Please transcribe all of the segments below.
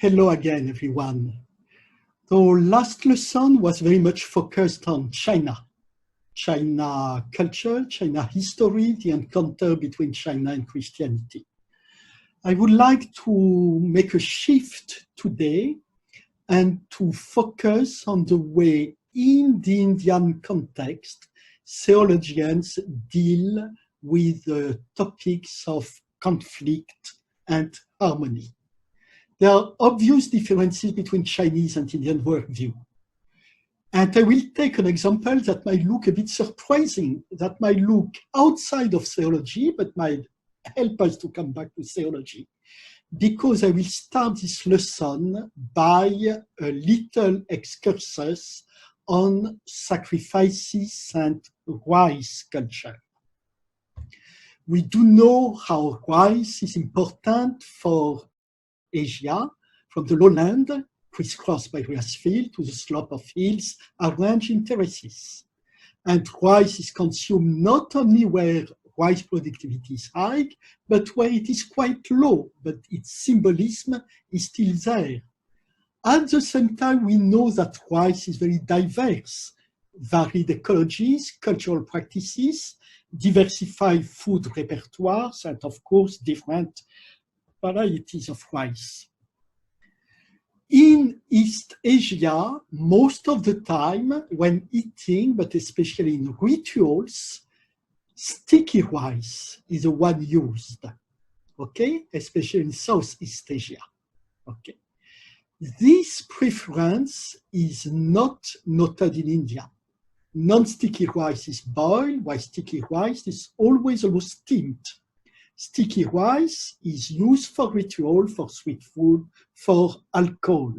Hello again, everyone. The last lesson was very much focused on China culture, China history, the encounter between China and Christianity. I would like to make a shift today and to focus on the way in the Indian context, theologians deal with the topics of conflict and harmony. There are obvious differences between Chinese and Indian worldview. And I will take an example that might look a bit surprising, that might look outside of theology, but might help us to come back to theology, because I will start this lesson by a little excursus on sacrifices and rice culture. We do know how rice is important for Asia, from the lowland, crisscrossed by rice fields, to the slope of hills, arranged in terraces. And rice is consumed not only where rice productivity is high, but where it is quite low, but its symbolism is still there. At the same time, we know that rice is very diverse, varied ecologies, cultural practices, diversified food repertoires, and of course, different varieties of rice. In East Asia, most of the time when eating, but especially in rituals, sticky rice is the one used, okay? Especially in Southeast Asia, okay? This preference is not noted in India. Non-sticky rice is boiled, while sticky rice is always almost steamed. Sticky rice is used for ritual, for sweet food, for alcohol.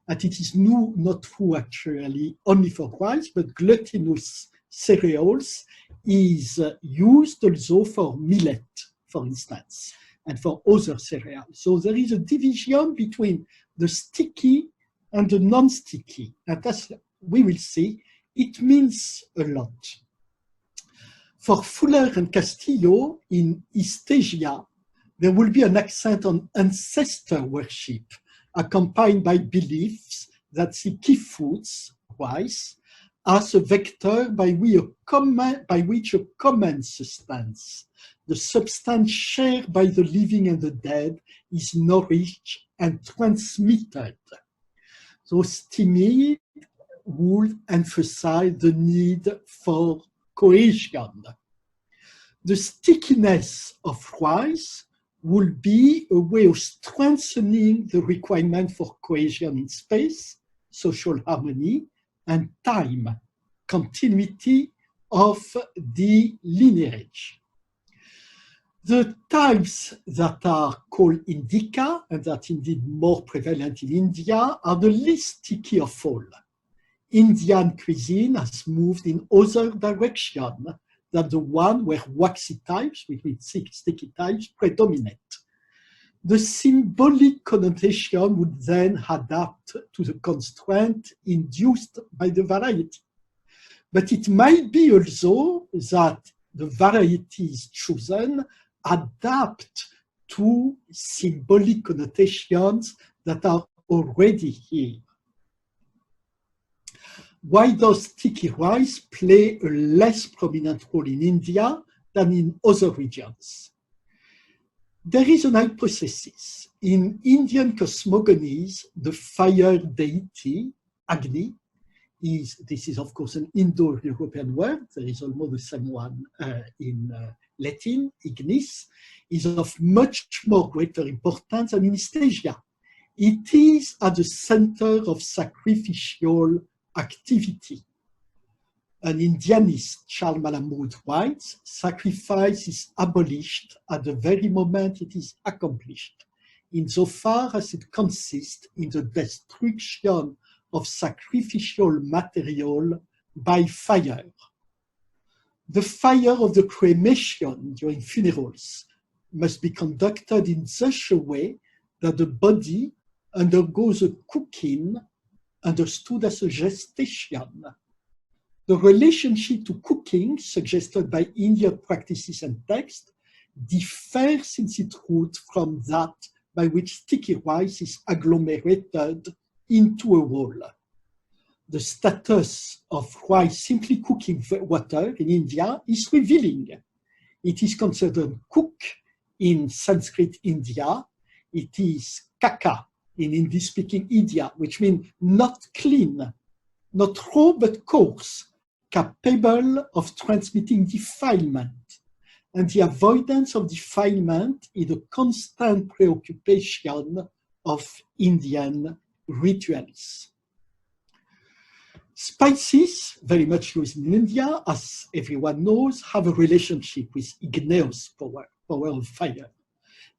And it is not true actually only for rice, but glutinous cereals is used also for millet, for instance, and for other cereals. So there is a division between the sticky and the non-sticky. And as we will see, it means a lot. For Fuller and Castillo in East Asia, there will be an accent on ancestor worship, accompanied by beliefs that the key foods, rice, as a vector by which a common substance, the substance shared by the living and the dead, is nourished and transmitted. So steaming would emphasize the need for cohesion. The stickiness of rice will be a way of strengthening the requirement for cohesion in space, social harmony, and time, continuity of the lineage. The types that are called indica, and that indeed more prevalent in India, are the least sticky of all. Indian cuisine has moved in other direction than the one where waxy types, which means sticky types, predominate. The symbolic connotation would then adapt to the constraint induced by the variety. But it might be also that the varieties chosen adapt to symbolic connotations that are already here. Why does sticky rice play a less prominent role in India than in other regions? There is an hypothesis. In Indian cosmogonies, the fire deity, Agni, this is of course an Indo-European word, there is almost the same one in Latin, ignis, is of much more greater importance than in East Asia. It is at the center of sacrificial activity. An Indianist, Charles Malamud, writes, sacrifice is abolished at the very moment it is accomplished, insofar as it consists in the destruction of sacrificial material by fire. The fire of the cremation during funerals must be conducted in such a way that the body undergoes a cooking understood as a gestation. The relationship to cooking suggested by Indian practices and texts differs in its root from that by which sticky rice is agglomerated into a wall. The status of rice simply cooking water in India is revealing. It is considered cook in Sanskrit India. It is kaka in Hindi-speaking India, which means not clean, not raw but coarse, capable of transmitting defilement. And the avoidance of defilement is a constant preoccupation of Indian rituals. Spices, very much used in India, as everyone knows, have a relationship with igneous power, power of fire.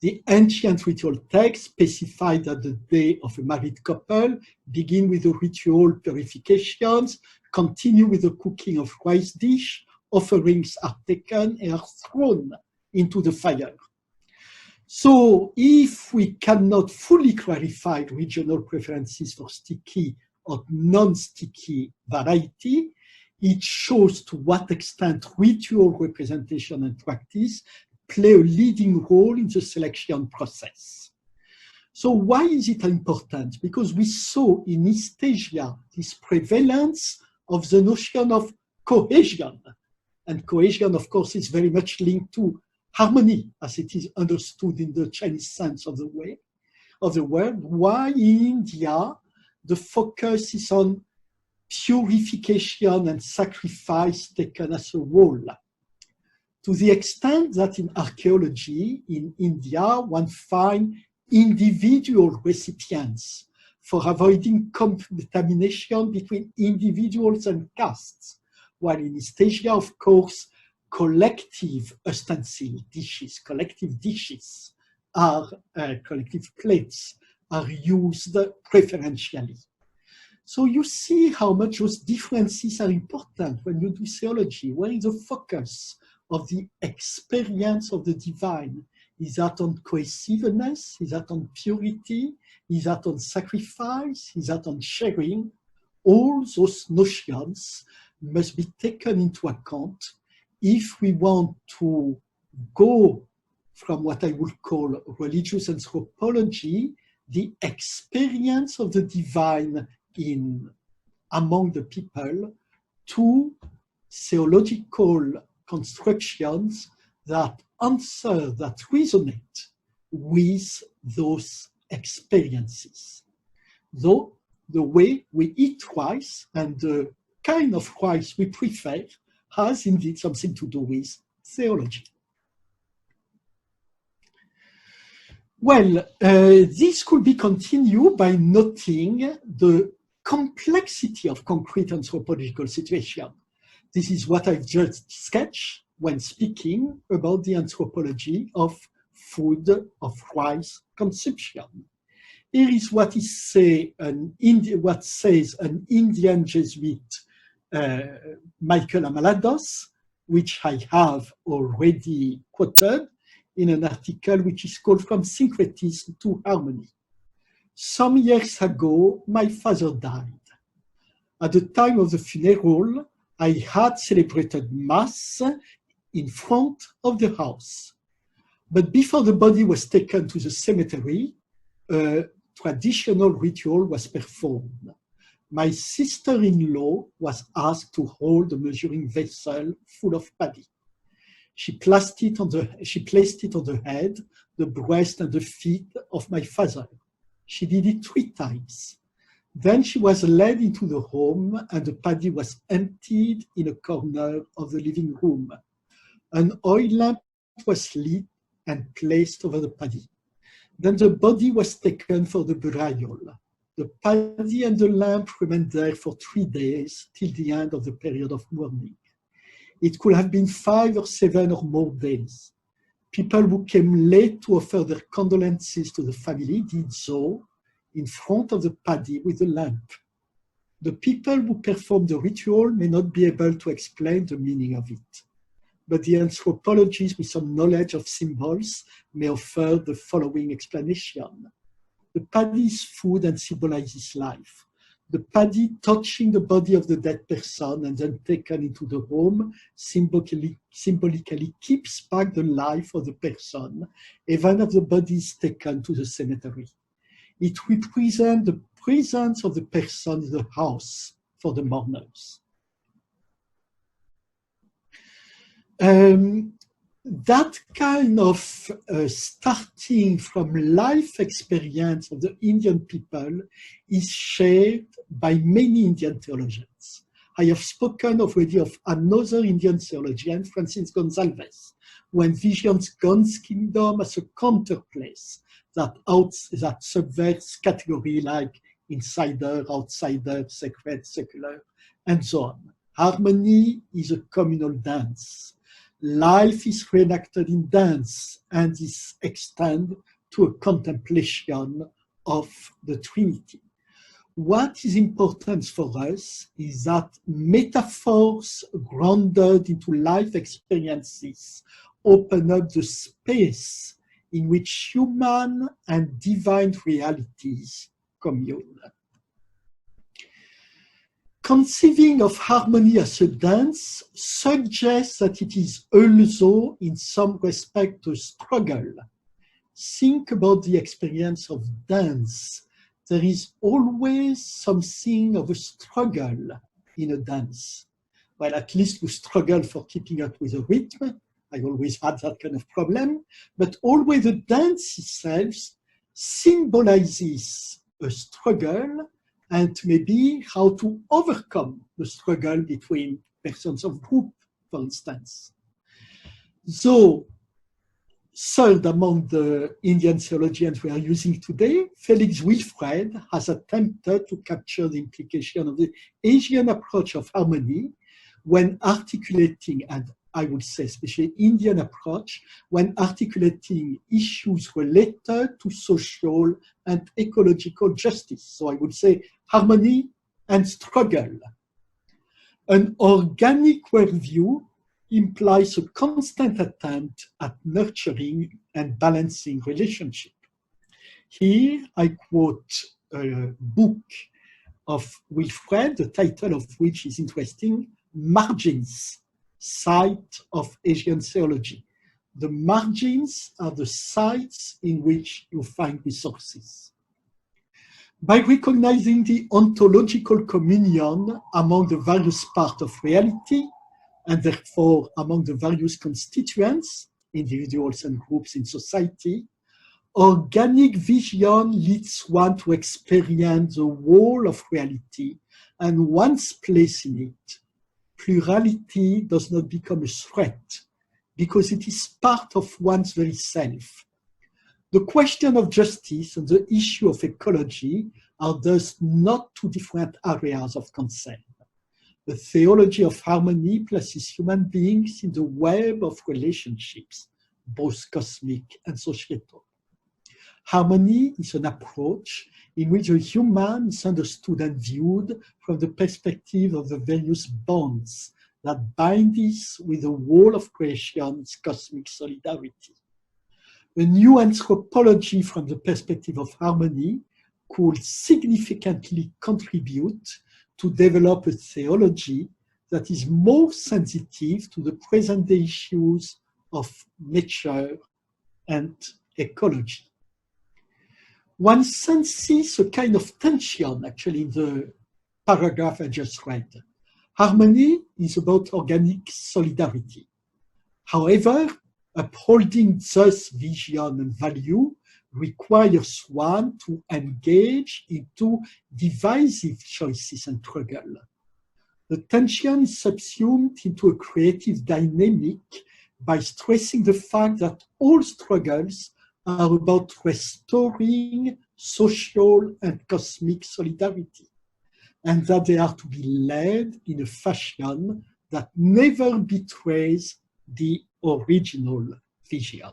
The ancient ritual texts specify that the day of a married couple begin with the ritual purifications, continue with the cooking of rice dish, offerings are taken and are thrown into the fire. So if we cannot fully clarify regional preferences for sticky or non-sticky variety, it shows to what extent ritual representation and practice play a leading role in the selection process. So why is it important? Because we saw in East Asia this prevalence of the notion of cohesion. And cohesion, of course, is very much linked to harmony, as it is understood in the Chinese sense of the word. Why in India, the focus is on purification and sacrifice taken as a whole. To the extent that in archaeology in India, one finds individual recipients for avoiding contamination between individuals and castes, while in East Asia, of course, collective dishes are, collective plates are used preferentially. So you see how much those differences are important when you do theology. Where is the focus of the experience of the divine? Is that on cohesiveness? Is that on purity? Is that on sacrifice? Is that on sharing? All those notions must be taken into account if we want to go from what I would call religious anthropology, the experience of the divine among the people, to theological constructions that answer, that resonate with those experiences. Though the way we eat rice and the kind of rice we prefer has indeed something to do with theology. Well, this could be continued by noting the complexity of concrete anthropological situation. This is what I've just sketched when speaking about the anthropology of food, of rice consumption. Here is what says an Indian Jesuit, Michael Amalados, which I have already quoted in an article which is called From Syncretism to Harmony. Some years ago, my father died. At the time of the funeral, I had celebrated Mass in front of the house. But before the body was taken to the cemetery, a traditional ritual was performed. My sister-in-law was asked to hold a measuring vessel full of paddy. She placed it on the head, the breast, and the feet of my father. She did it 3 times. Then she was led into the home, and the paddy was emptied in a corner of the living room. An oil lamp was lit and placed over the paddy. Then the body was taken for the burial. The paddy and the lamp remained there for 3 days till the end of the period of mourning. It could have been 5 or 7 or more days. People who came late to offer their condolences to the family did so in front of the paddy with the lamp. The people who performed the ritual may not be able to explain the meaning of it, but the anthropologists with some knowledge of symbols may offer the following explanation. The paddy is food and symbolizes life. the paddy touching the body of the dead person and then taken into the home symbolically keeps back the life of the person, even if the body is taken to the cemetery. It represents the presence of the person in the house for the mourners. That kind of starting from life experience of the Indian people is shared by many Indian theologians. I have spoken already of another Indian theologian, Francis Gonsalves, who envisions God's kingdom as a counterplace that subverts category like insider, outsider, sacred, secular, and so on. Harmony is a communal dance. Life is reenacted in dance and is extended to a contemplation of the Trinity. What is important for us is that metaphors grounded into life experiences open up the space in which human and divine realities commune. Conceiving of harmony as a dance suggests that it is also, in some respect, a struggle. Think about the experience of dance. There is always something of a struggle in a dance. Well, at least we struggle for keeping up with the rhythm. I always had that kind of problem. But always the dance itself symbolizes a struggle and maybe how to overcome the struggle between persons of group, for instance. So, third among the Indian theologians we are using today, Felix Wilfred has attempted to capture the implication of the Asian approach of harmony when articulating, and I would say especially Indian approach, when articulating issues related to social and ecological justice. So I would say harmony and struggle. An organic worldview implies a constant attempt at nurturing and balancing relationship. Here I quote a book of Wilfred, the title of which is interesting, Margins, Site of Asian Theology. The margins are the sites in which you find resources. By recognizing the ontological communion among the various parts of reality, and therefore among the various constituents, individuals and groups in society, organic vision leads one to experience the whole of reality and one's place in it. Plurality does not become a threat because it is part of one's very self. The question of justice and the issue of ecology are thus not two different areas of concern. The theology of harmony places human beings in the web of relationships, both cosmic and societal. Harmony is an approach in which the human is understood and viewed from the perspective of the various bonds that bind us with the whole of creation's cosmic solidarity. A new anthropology from the perspective of harmony could significantly contribute to develop a theology that is more sensitive to the present-day issues of nature and ecology. One senses a kind of tension, actually, in the paragraph I just read. Harmony is about organic solidarity. However, upholding thus vision and value requires one to engage into divisive choices and struggle. The tension is subsumed into a creative dynamic by stressing the fact that all struggles are about restoring social and cosmic solidarity, and that they are to be led in a fashion that never betrays the original vision.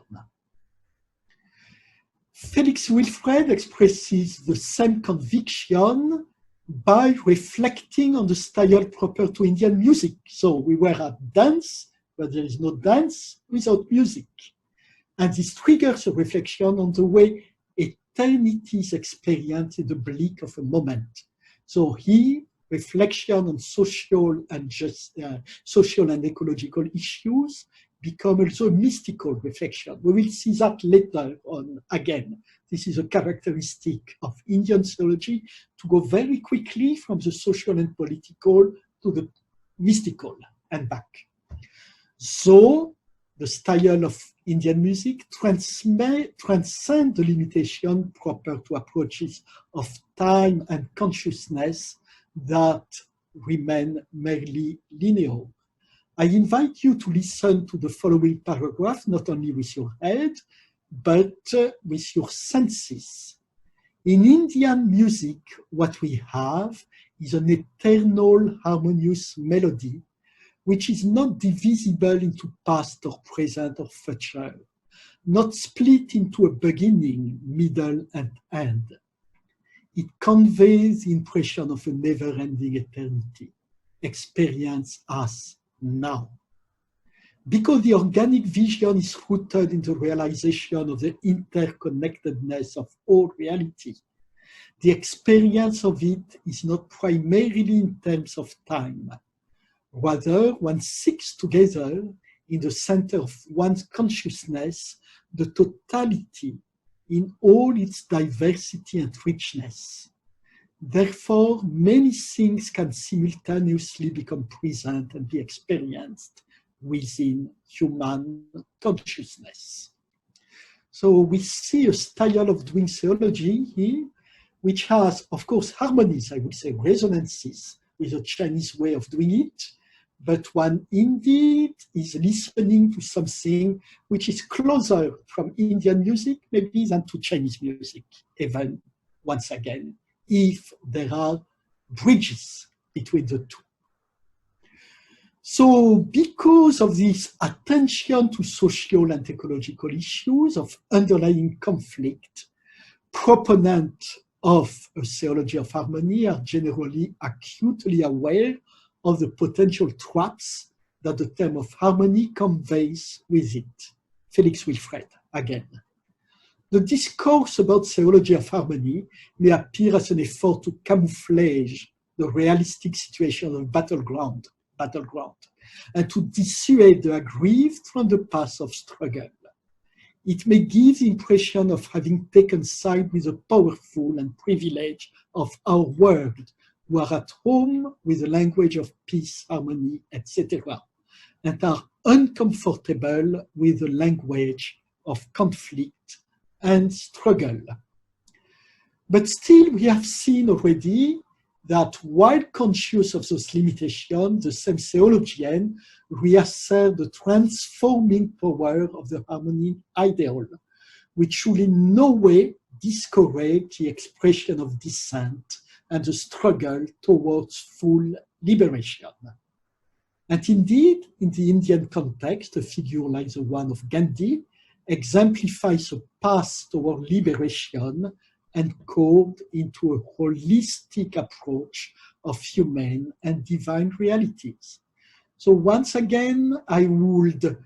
Felix Wilfred expresses the same conviction by reflecting on the style proper to Indian music. So we were at dance, but there is no dance without music. And this triggers a reflection on the way eternity is experienced in the blink of a moment. So here, reflection on social and ecological issues become also a mystical reflection. We will see that later on again. This is a characteristic of Indian theology, to go very quickly from the social and political to the mystical and back. So the style of Indian music transcend the limitation proper to approaches of time and consciousness that remain merely linear. I invite you to listen to the following paragraph, not only with your head, but with your senses. In Indian music, what we have is an eternal harmonious melody, which is not divisible into past or present or future, not split into a beginning, middle, and end. It conveys the impression of a never-ending eternity, experienced as now. Because the organic vision is rooted in the realization of the interconnectedness of all reality, the experience of it is not primarily in terms of time. Rather, one seeks together in the center of one's consciousness the totality in all its diversity and richness. Therefore, many things can simultaneously become present and be experienced within human consciousness. So we see a style of doing theology here, which has, of course, harmonies, I would say, resonances with the Chinese way of doing it, but one indeed is listening to something which is closer from Indian music, maybe, than to Chinese music, even once again, if there are bridges between the two. So because of this attention to social and ecological issues of underlying conflict, proponents of a theology of harmony are generally acutely aware of the potential traps that the term of harmony conveys with it. Felix Wilfred, again. The discourse about theology of harmony may appear as an effort to camouflage the realistic situation of battleground, and to dissuade the aggrieved from the path of struggle. It may give the impression of having taken side with the powerful and privileged of our world, who are at home with the language of peace, harmony, etc., and are uncomfortable with the language of conflict and struggle. But still, we have seen already that while conscious of those limitations, the same theologian reassert the transforming power of the harmony ideal, which should in no way discourage the expression of dissent and the struggle towards full liberation. And indeed, in the Indian context, a figure like the one of Gandhi exemplifies a path toward liberation anchored into a holistic approach of human and divine realities. So once again, I would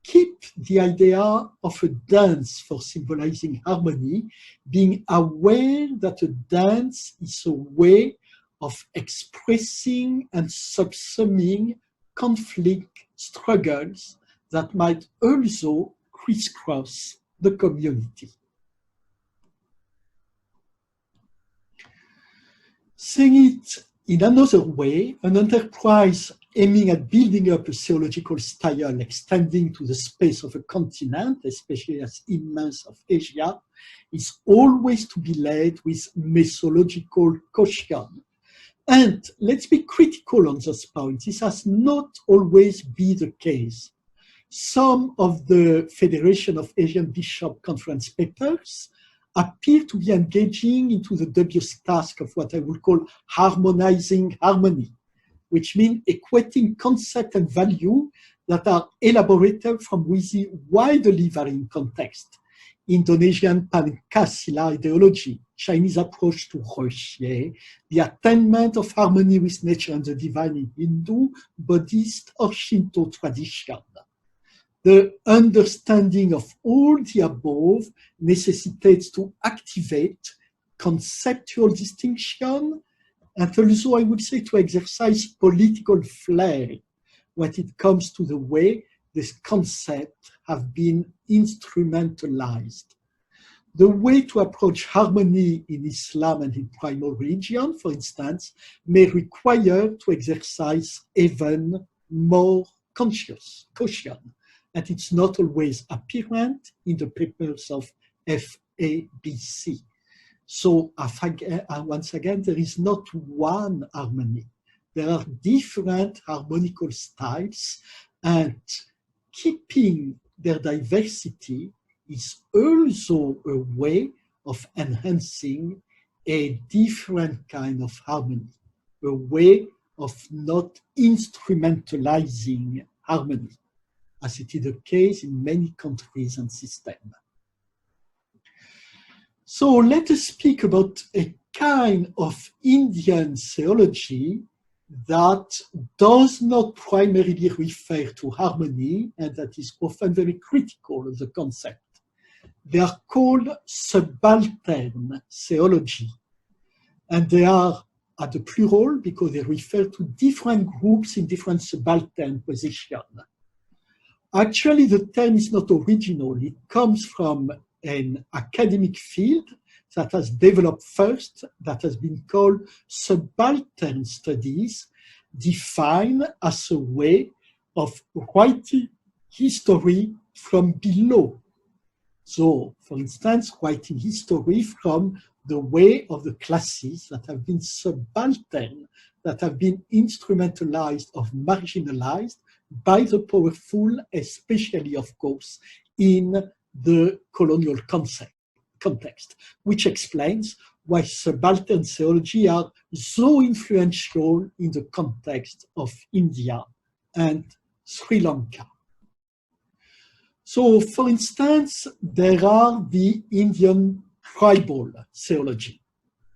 keep the idea of a dance for symbolizing harmony, being aware that a dance is a way of expressing and subsuming conflict struggles that might also crisscross the community. Saying it in another way, an enterprise aiming at building up a theological style extending to the space of a continent, especially as immense as Asia, is always to be led with methodological caution. And let's be critical on this point. This has not always been the case. Some of the Federation of Asian Bishop Conference papers appear to be engaging into the dubious task of what I would call harmonizing harmony, which means equating concept and value that are elaborated from within widely varying context. Indonesian Pancasila ideology, Chinese approach to Roshi, the attainment of harmony with nature and the divine in Hindu, Buddhist, or Shinto tradition. The understanding of all the above necessitates to activate conceptual distinction and also I would say to exercise political flair when it comes to the way this concept have been instrumentalized. The way to approach harmony in Islam and in primal religion, for instance, may require to exercise even more caution, and it's not always apparent in the papers of FABC. So once again, there is not one harmony. There are different harmonical styles, and keeping their diversity is also a way of enhancing a different kind of harmony, a way of not instrumentalizing harmony, as it is the case in many countries and systems. So let us speak about a kind of Indian theology that does not primarily refer to harmony and that is often very critical of the concept. They are called subaltern theology, and they are at the plural because they refer to different groups in different subaltern positions. Actually, the term is not original. It comes from an academic field that has developed first, that has been called subaltern studies, defined as a way of writing history from below. So, for instance, writing history from the way of the classes that have been subaltern, that have been instrumentalized or marginalized by the powerful, especially, of course, in the colonial context, which explains why subaltern theology are so influential in the context of India and Sri Lanka. So, for instance, there are the Indian tribal theology.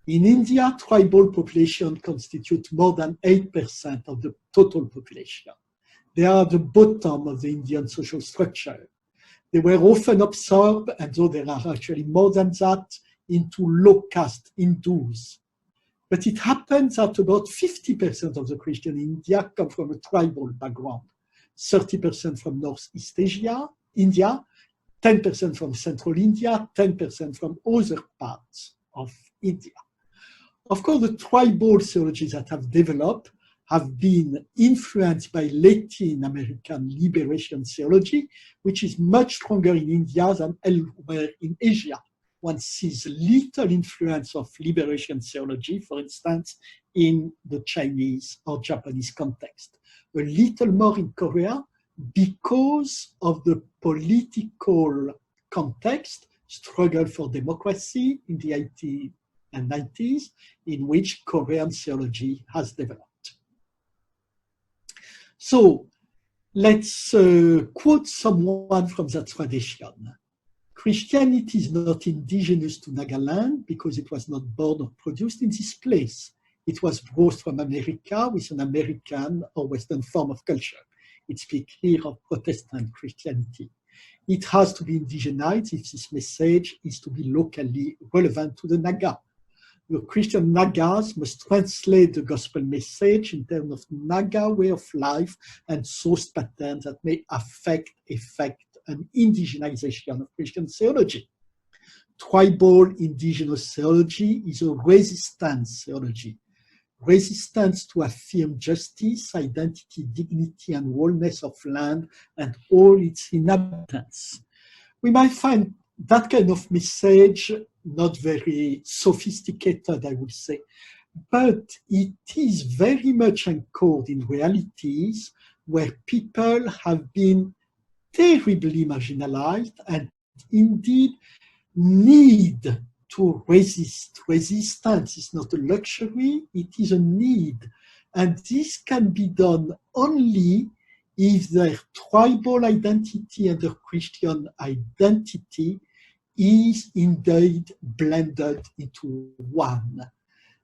In India, tribal population constitute more than 8% of the total population. They are the bottom of the Indian social structure. They were often absorbed, and though there are actually more than that, into low-caste Hindus. But it happens that about 50% of the Christians in India come from a tribal background, 30% from Northeast Asia, India, 10% from Central India, 10% from other parts of India. Of course, the tribal theologies that have developed have been influenced by Latin American liberation theology, which is much stronger in India than elsewhere in Asia. One sees little influence of liberation theology, for instance, in the Chinese or Japanese context. A little more in Korea because of the political context, struggle for democracy in the 80s and 90s, in which Korean theology has developed. So let's quote someone from that tradition. Christianity is not indigenous to Nagaland because it was not born or produced in this place. It was brought from America with an American or Western form of culture. It speaks here of Protestant Christianity. It has to be indigenized if this message is to be locally relevant to the Naga. The Christian Nagas must translate the gospel message in terms of Naga way of life and source patterns that may affect an indigenization of Christian theology. Tribal indigenous theology is a resistance theology. Resistance to affirm justice, identity, dignity, and wholeness of land and all its inhabitants. We might find that kind of message not very sophisticated, I would say, but it is very much anchored in realities where people have been terribly marginalized and indeed need to resist. Resistance is not a luxury, it is a need. And this can be done only if their tribal identity and their Christian identity is indeed blended into one.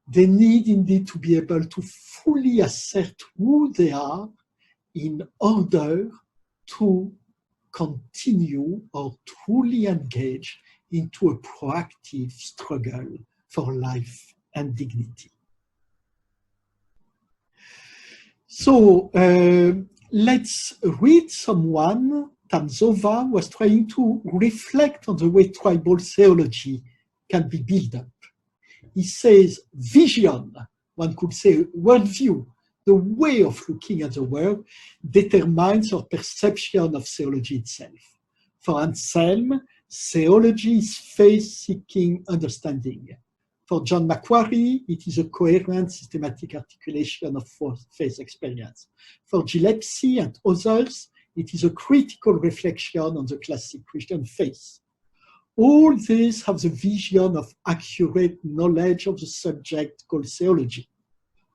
They need indeed to be able to fully assert who they are in order to continue or truly engage into a proactive struggle for life and dignity. So let's read someone. Tamzova was trying to reflect on the way tribal theology can be built up. He says vision, one could say worldview, the way of looking at the world determines our perception of theology itself. For Anselm, theology is faith-seeking understanding. For John Macquarie, it is a coherent, systematic articulation of faith experience. For Gillespie and others, it is a critical reflection on the classic Christian faith. All these have the vision of accurate knowledge of the subject called theology.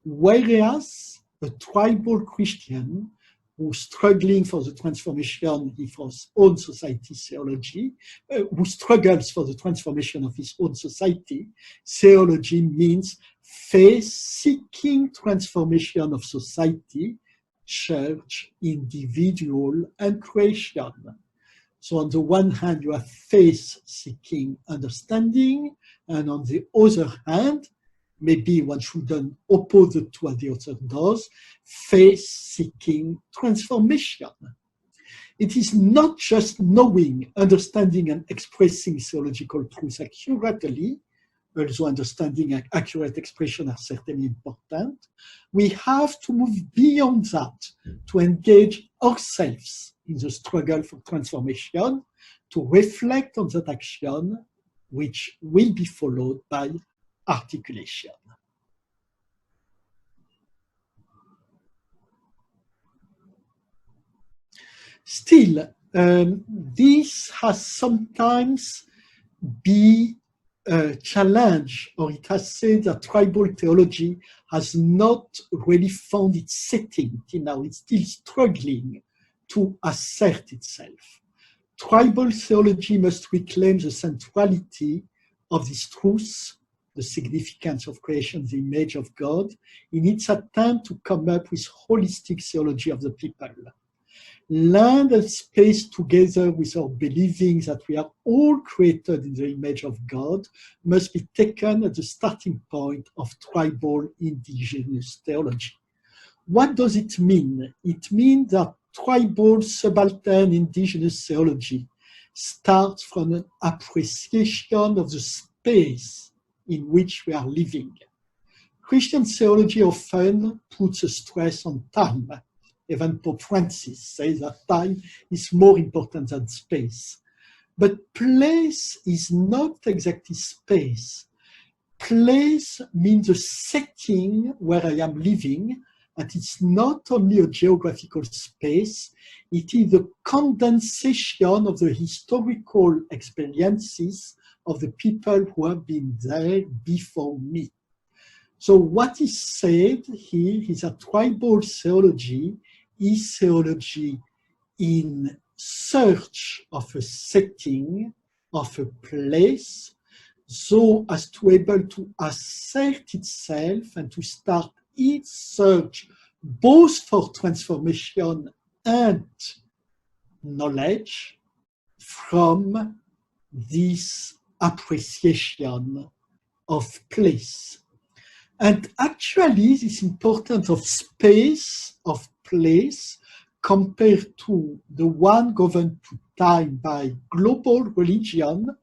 Whereas a tribal Christian who's struggling for the transformation of his own society theology, who struggles for the transformation of his own society, theology means faith-seeking transformation of society, church, individual, and creation. So on the one hand, you have faith-seeking understanding, and on the other hand, maybe one shouldn't oppose the two as the author does, faith-seeking transformation. It is not just knowing, understanding, and expressing theological truth accurately, although understanding and accurate expression are certainly important. We have to move beyond that to engage ourselves in the struggle for transformation, to reflect on that action, which will be followed by articulation. Still, this has sometimes been a challenge, or it has said that tribal theology has not really found its setting till now. It's still struggling to assert itself. Tribal theology must reclaim the centrality of this truth, the significance of creation, the image of God, in its attempt to come up with holistic theology of the people. Land and space, together with our believing that we are all created in the image of God, must be taken at the starting point of tribal indigenous theology. What does it mean? It means that tribal subaltern indigenous theology starts from an appreciation of the space in which we are living. Christian theology often puts a stress on time. Even Pope Francis says that time is more important than space. But place is not exactly space. Place means a setting where I am living, and it's not only a geographical space, it is the condensation of the historical experiences of the people who have been there before me. So what is said here is that tribal theology is theology in search of a setting, of a place, so as to be able to assert itself and to start its search both for transformation and knowledge from this appreciation of place. And actually, this importance of space, of place, compared to the one governed to time by global religion,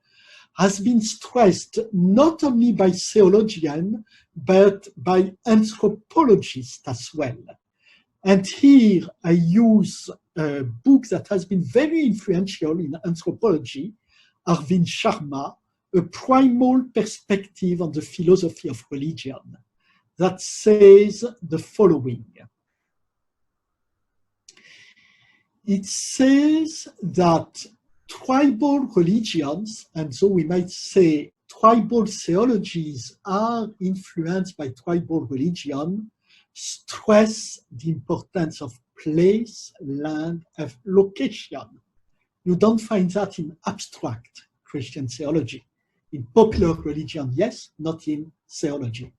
has been stressed not only by theologians, but by anthropologists as well. And here I use a book that has been very influential in anthropology, Arvind Sharma, A Primal Perspective on the Philosophy of Religion, that says the following. It says that tribal religions, and so we might say tribal theologies are influenced by tribal religion, stress the importance of place, land, and location. You don't find that in abstract Christian theology. In popular religion, yes, not in theology.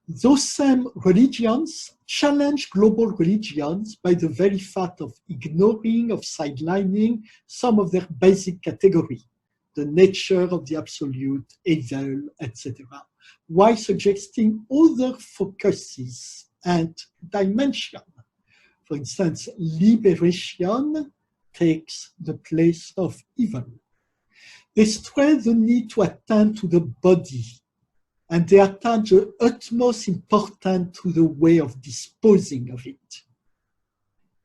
Those same religions challenge global religions by the very fact of ignoring, of sidelining some of their basic category, the nature of the absolute, evil, etc., while suggesting other focuses and dimension. For instance, liberation takes the place of evil. They stress the need to attend to the body, and they attach the utmost importance to the way of disposing of it.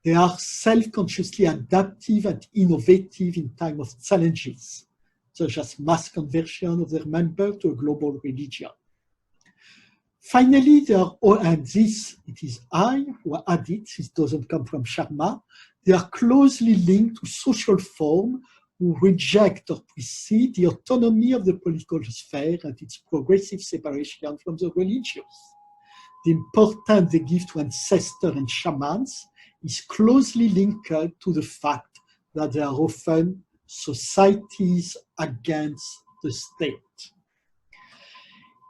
They are self-consciously adaptive and innovative in time of challenges, such as mass conversion of their members to a global religion. Finally, and this, it is I who add it, this doesn't come from Sharma, they are closely linked to social form who reject or precede the autonomy of the political sphere and its progressive separation from the religious. The importance they give to ancestors and shamans is closely linked to the fact that they are often societies against the state.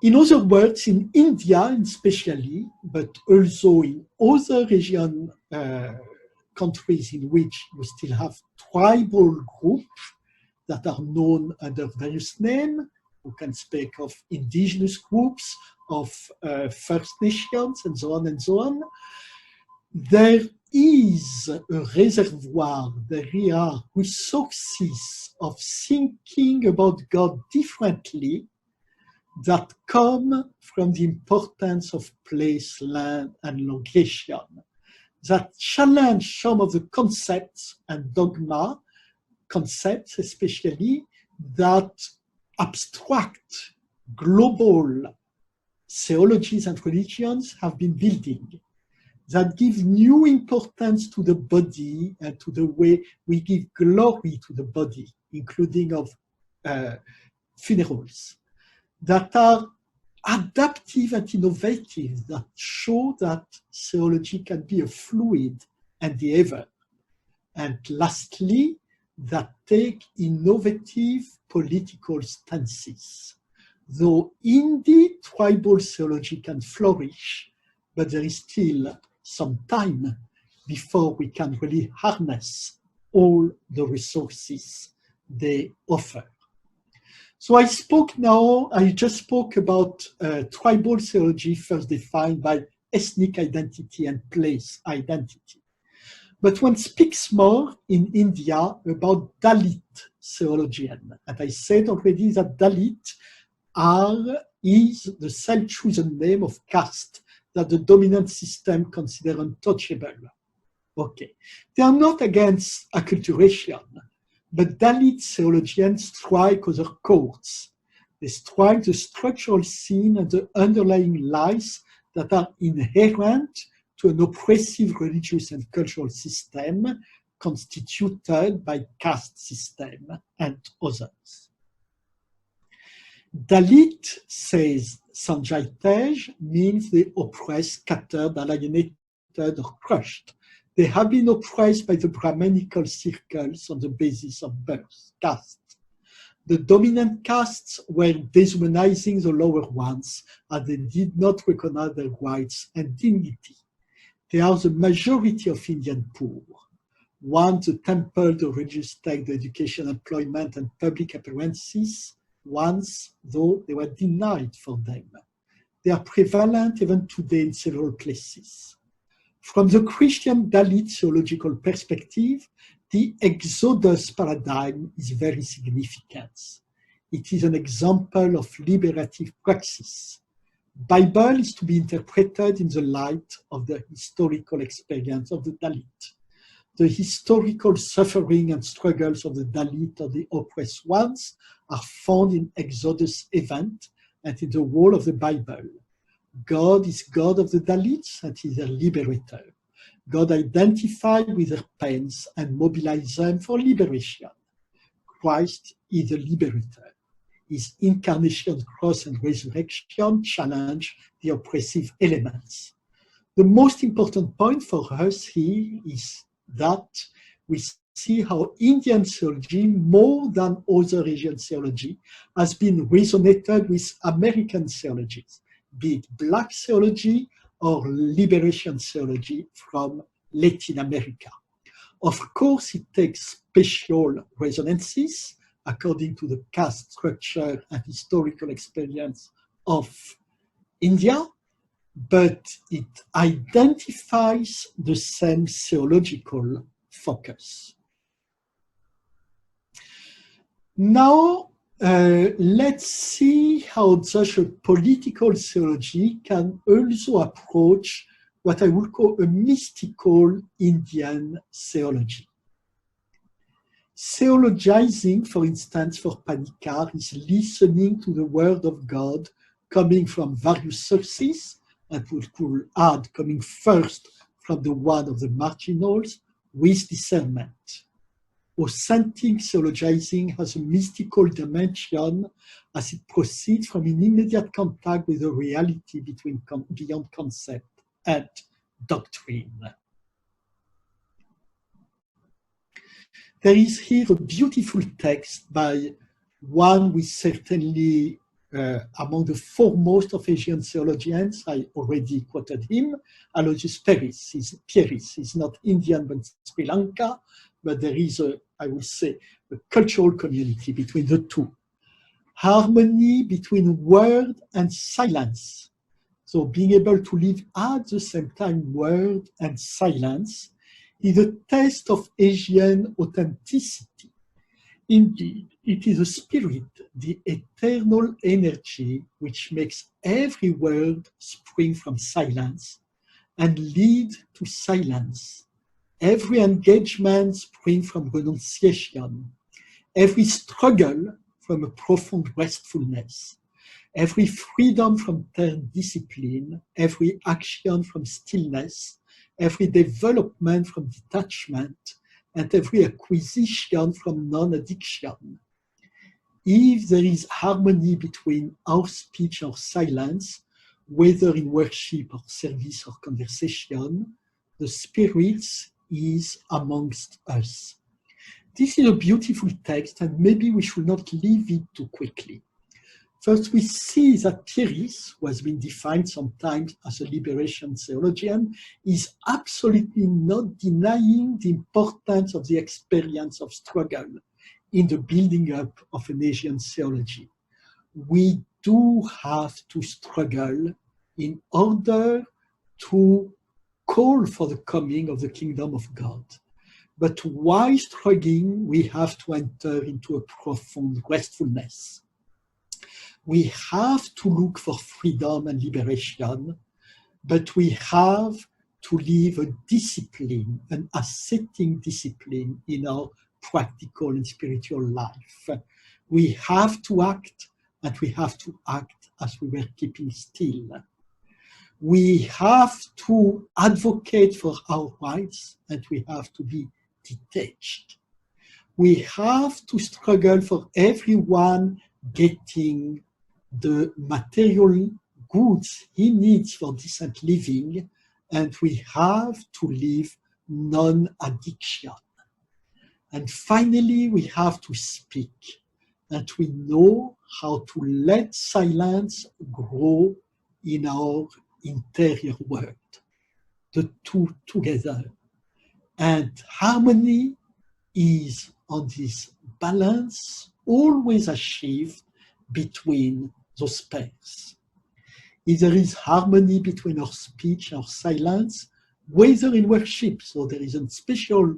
In other words, in India especially, but also in other region countries in which we still have tribal groups that are known under various names, we can speak of indigenous groups, of First Nations, and so on, there is a reservoir, there are resources of thinking about God differently that come from the importance of place, land, and location, that challenge some of the concepts and dogma, concepts especially, that abstract global theologies and religions have been building, that give new importance to the body and to the way we give glory to the body, including of funerals, that are adaptive and innovative, that show that theology can be a fluid endeavor. And lastly, that take innovative political stances. Though indeed tribal theology can flourish, but there is still some time before we can really harness all the resources they offer. So I just spoke about tribal theology first defined by ethnic identity and place identity. But one speaks more in India about Dalit theologian. And I said already that Dalit is the self-chosen name of caste that the dominant system considers untouchable. Okay. They are not against acculturation, but Dalit theologians strike other chords. They strike the structural scene and the underlying lies that are inherent to an oppressive religious and cultural system constituted by caste system and others. Dalit, says Sanjay Tej, means the oppressed, scattered, alienated, or crushed. They have been oppressed by the Brahmanical circles on the basis of birth, caste. The dominant castes were dehumanizing the lower ones, as they did not recognize their rights and dignity. They are the majority of Indian poor. Once the temple, the religious text, the education, employment, and public appearances, once, though they were denied for them. They are prevalent even today in several places. From the Christian Dalit theological perspective, the Exodus paradigm is very significant. It is an example of liberative praxis. Bible is to be interpreted in the light of the historical experience of the Dalit. The historical suffering and struggles of the Dalit or the oppressed ones are found in Exodus event and in the whole of the Bible. God is God of the Dalits and he is a liberator. God identified with their pains and mobilized them for liberation. Christ is the liberator. His incarnation, cross, and resurrection challenge the oppressive elements. The most important point for us here is that we see how Indian theology, more than other Asian theology, has been resonated with American theologies, be it Black theology or liberation theology from Latin America. Of course, it takes special resonances according to the caste structure and historical experience of India, but it identifies the same theological focus. Now, let's see how such a political theology can also approach what I would call a mystical Indian theology. Theologizing, for instance, for Panikkar is listening to the word of God coming from various sources, and we could add coming first from the one of the marginals with discernment. Authentic theologizing has a mystical dimension as it proceeds from an immediate contact with the reality beyond concept and doctrine. There is here a beautiful text by one who is certainly among the foremost of Asian theologians. I already quoted him, Aloysius Pieris. He's not Indian but Sri Lanka, but there is I would say, a cultural community between the two. Harmony between word and silence. So being able to live at the same time word and silence is a test of Asian authenticity. Indeed, it is a spirit, the eternal energy which makes every word spring from silence and lead to silence. Every engagement springs from renunciation. Every struggle from a profound restfulness. Every freedom from discipline. Every action from stillness. Every development from detachment. And every acquisition from non-addiction. If there is harmony between our speech or silence, whether in worship or service or conversation, the spirits is amongst us. This is a beautiful text, and maybe we should not leave it too quickly. First, we see that Pieris, who has been defined sometimes as a liberation theologian, is absolutely not denying the importance of the experience of struggle in the building up of an Asian theology. We do have to struggle in order to call for the coming of the kingdom of God. But while struggling, we have to enter into a profound restfulness. We have to look for freedom and liberation, but we have to live a discipline, an ascetic discipline in our practical and spiritual life. We have to act, and we have to act as we were keeping still. We have to advocate for our rights, and we have to be detached. We have to struggle for everyone getting the material goods he needs for decent living, and we have to live non-addiction. And finally, we have to speak, and we know how to let silence grow in our interior world, the two together. And harmony is on this balance always achieved between those pairs. If there is harmony between our speech, our silence, whether in worship, so there is a special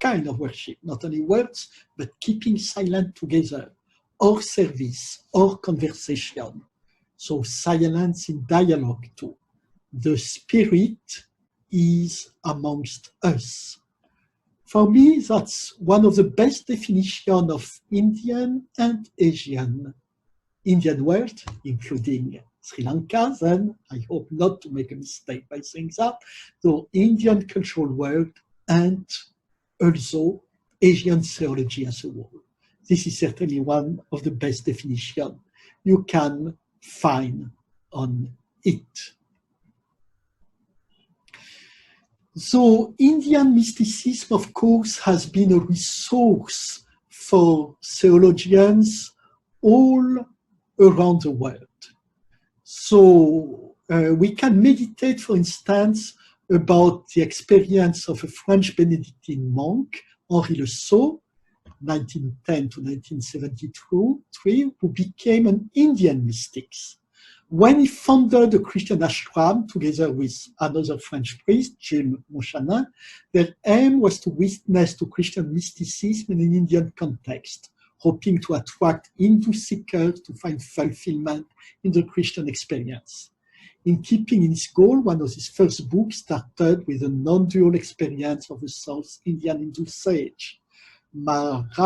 kind of worship, not only words, but keeping silent together, or service, or conversation. So silence in dialogue too. The spirit is amongst us. For me, that's one of the best definitions of Indian and Asian world, including Sri Lanka, then I hope not to make a mistake by saying that. So Indian cultural world and also Asian theology as a whole. This is certainly one of the best definitions you can find on it. So Indian mysticism, of course, has been a resource for theologians all around the world. So we can meditate, for instance, about the experience of a French Benedictine monk, Henri Le Sceau, 1910 to 1973, who became an Indian mystic, When he founded the Christian ashram together with another French priest, Gilles Monchanin, their aim was to witness to Christian mysticism in an Indian context, hoping to attract Hindu seekers to find fulfillment in the Christian experience. In keeping in his goal, one of his first books started with a non-dual experience of a South Indian Hindu sage, Maharishi,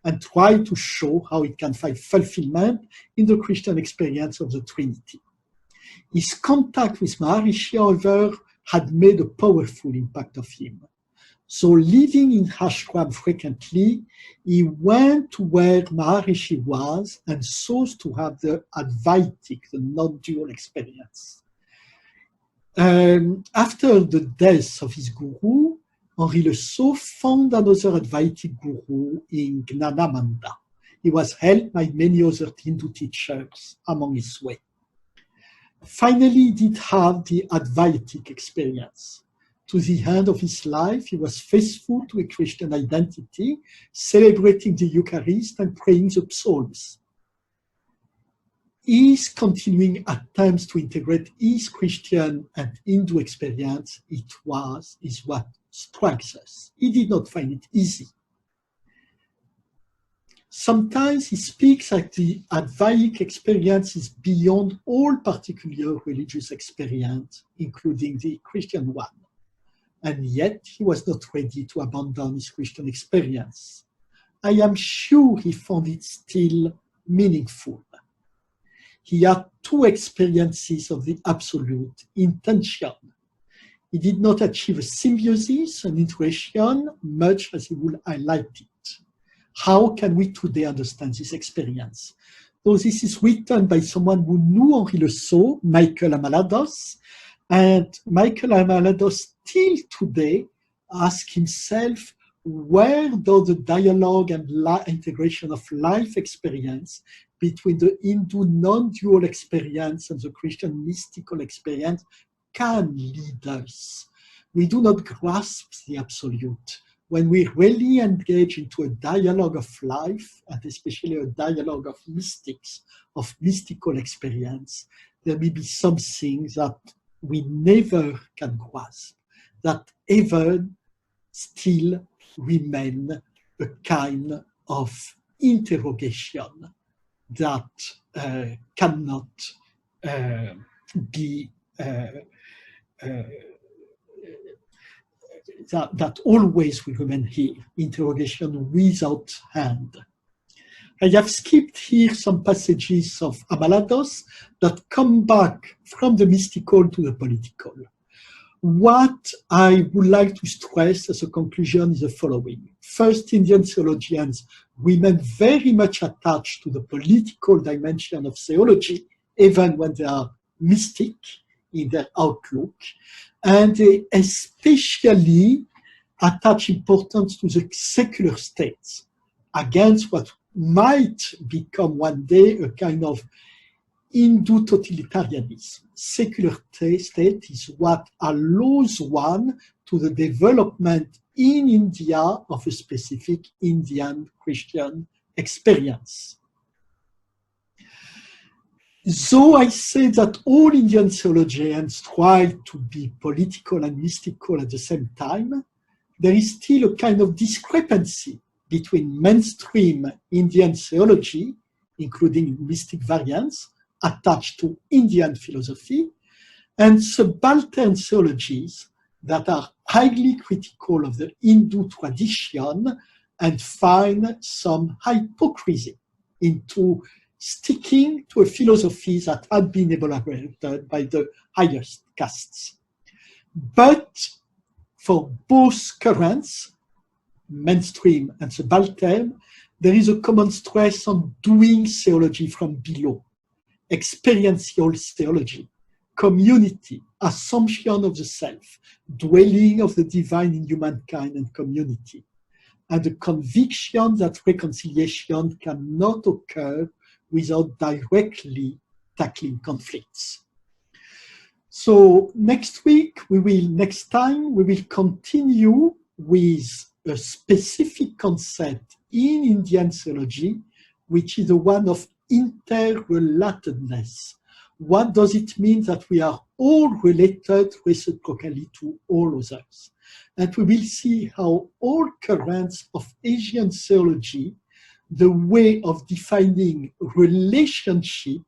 and tried to show how it can find fulfillment in the Christian experience of the Trinity. His contact with Maharishi, however, had made a powerful impact of him. So living in ashram frequently, he went to where Maharishi was and sought to have the Advaitic, the non-dual experience. After the death of his guru, Henri Le Sceau found another Advaitic guru in Gnanamanda. He was helped by many other Hindu teachers among his way. Finally, he did have the Advaitic experience. To the end of his life, he was faithful to a Christian identity, celebrating the Eucharist and praying the Psalms. His continuing attempts to integrate his Christian and Hindu experience is what strikes us. He did not find it easy. Sometimes he speaks that the Advaitic experience is beyond all particular religious experience, including the Christian one. And yet he was not ready to abandon his Christian experience. I am sure he found it still meaningful. He had two experiences of the absolute intention. He did not achieve a symbiosis, an intuition, much as he would highlight it. How can we today understand this experience? So this is written by someone who knew Henri Le Sceau, Michael Amalados, and Michael Amalados still today asks himself, where does the dialogue and integration of life experience between the Hindu non-dual experience and the Christian mystical experience can lead us? We do not grasp the absolute. When we really engage into a dialogue of life, and especially a dialogue of mystics, of mystical experience, there may be something that we never can grasp, that even still remain a kind of interrogation that cannot be that always will remain here, interrogation without end. I have skipped here some passages of Amalados that come back from the mystical to the political. What I would like to stress as a conclusion is the following. First, Indian theologians remain very much attached to the political dimension of theology, even when they are mystic in their outlook, and they especially attach importance to the secular states against what might become one day a kind of Hindu totalitarianism. Secular state is what allows one to the development in India of a specific Indian Christian experience. Though I say that all Indian theologians try to be political and mystical at the same time, there is still a kind of discrepancy between mainstream Indian theology, including mystic variants attached to Indian philosophy, and subaltern theologies that are highly critical of the Hindu tradition and find some hypocrisy into sticking to a philosophy that had been elaborated by the highest castes. But for both currents, mainstream and subaltern, there is a common stress on doing theology from below, experiential theology, community, assumption of the self, dwelling of the divine in humankind and community, and the conviction that reconciliation cannot occur without directly tackling conflicts. So next time, we will continue with a specific concept in Indian theology, which is the one of interrelatedness. What does it mean that we are all related reciprocally to all others? And we will see how all currents of Asian theology, the way of defining relationship,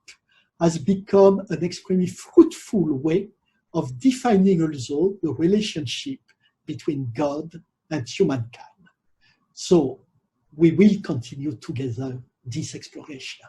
has become an extremely fruitful way of defining also the relationship between God and humankind. So we will continue together this exploration.